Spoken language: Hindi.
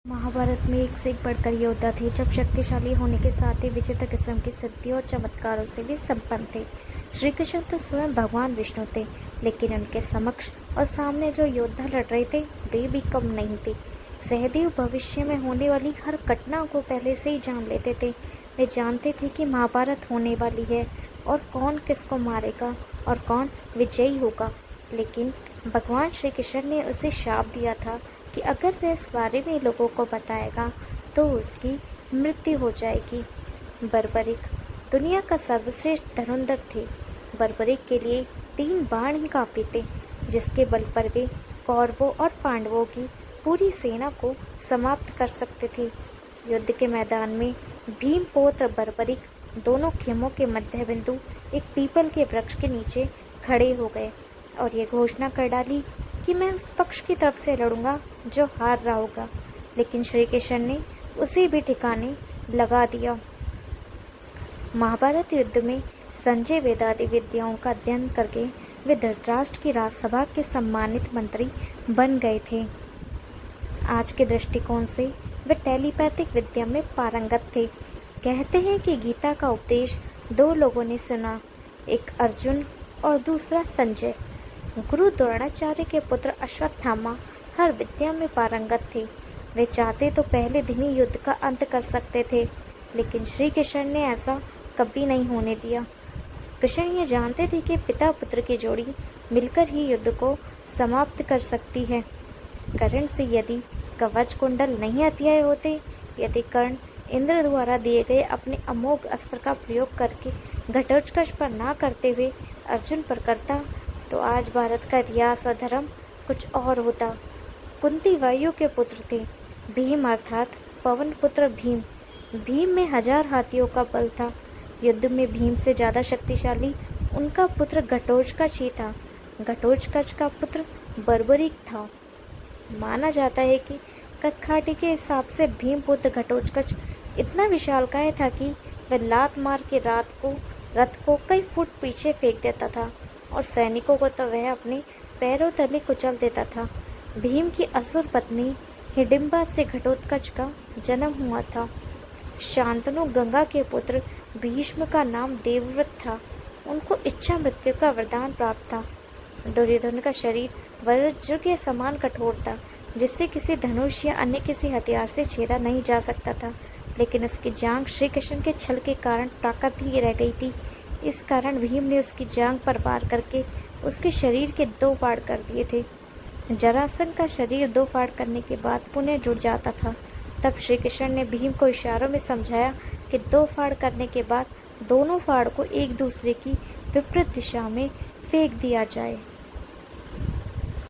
महाभारत में एक से एक बढ़कर योद्धा थे, जब शक्तिशाली होने के साथ ही विचित्र किस्म की सिद्धि और चमत्कारों से भी संपन्न थे। श्री कृष्ण तो स्वयं भगवान विष्णु थे, लेकिन उनके समक्ष और सामने जो योद्धा लड़ रहे थे वे भी कम नहीं थे। सहदेव भविष्य में होने वाली हर घटना को पहले से ही जान लेते थे। वे जानते थे कि महाभारत होने वाली है और कौन किसको मारेगा और कौन विजयी होगा। लेकिन भगवान श्री कृष्ण ने उसे शाप दिया था कि अगर वह इस बारे में लोगों को बताएगा तो उसकी मृत्यु हो जाएगी। बर्बरिक दुनिया का सर्वश्रेष्ठ धनुर्धर थे। बर्बरिक के लिए 3 बाण ही काफी थे, जिसके बल पर वे कौरवों और पांडवों की पूरी सेना को समाप्त कर सकते थे। युद्ध के मैदान में भीम पौत्र बर्बरिक दोनों खेमों के मध्य बिंदु एक पीपल के वृक्ष के नीचे खड़े हो गए और ये घोषणा कर डाली कि मैं उस पक्ष की तरफ से लड़ूंगा जो हार रहा होगा। लेकिन श्री कृष्ण ने उसे भी ठिकाने लगा दिया। महाभारत युद्ध में संजय वेदादि विद्याओं का अध्ययन करके वे धृतराष्ट्र की राजसभा के सम्मानित मंत्री बन गए थे। आज के दृष्टिकोण से वे टेलीपैथिक विद्या में पारंगत थे। कहते हैं कि गीता का उपदेश 2 लोगों ने सुना, एक अर्जुन और दूसरा संजय। गुरु द्रोणाचार्य के पुत्र अश्वत्थामा हर विद्या में पारंगत थे। वे चाहते तो पहले दिन ही युद्ध का अंत कर सकते थे, लेकिन श्री कृष्ण ने ऐसा कभी नहीं होने दिया। कृष्ण ये जानते थे कि पिता पुत्र की जोड़ी मिलकर ही युद्ध को समाप्त कर सकती है। कर्ण से यदि कवच कुंडल नहीं हथियाए होते, यदि कर्ण इंद्र द्वारा दिए गए अपने अमोघ अस्त्र का प्रयोग करके घटोत्कच पर ना करते हुए अर्जुन पर करता, तो आज भारत का इतिहास और धर्म कुछ और होता। कुंती वायु के पुत्र थे। भीम अर्थात पवन पुत्र भीम। भीम में 1000 हाथियों का बल था। युद्ध में भीम से ज़्यादा शक्तिशाली उनका पुत्र घटोत्कच ही था। घटोत्कच का पुत्र बर्बरिक था। माना जाता है कि कथकाठी के हिसाब से भीम पुत्र घटोत्कच इतना विशालकाय था कि वह लात मार के रथ को कई फुट पीछे फेंक देता था और सैनिकों को तो वह अपने पैरों तले कुचल देता था। भीम की असुर पत्नी हिडिंबा से घटोत्कच का जन्म हुआ था। शांतनु गंगा के पुत्र भीष्म का नाम देवव्रत था। उनको इच्छा मृत्यु का वरदान प्राप्त था। दुर्योधन का शरीर वज्र के समान कठोर था, जिससे किसी धनुष या अन्य किसी हथियार से छेदा नहीं जा सकता था, लेकिन उसकी जांघ श्री कृष्ण के छल के कारण ताकत ही रह गई थी। इस कारण भीम ने उसकी जांघ पर वार करके उसके शरीर के 2 फाड़ कर दिए थे। जरासंध का शरीर 2 फाड़ करने के बाद पुनः जुड़ जाता था। तब श्री कृष्ण ने भीम को इशारों में समझाया कि 2 फाड़ करने के बाद दोनों फाड़ को एक दूसरे की विपरीत दिशा में फेंक दिया जाए।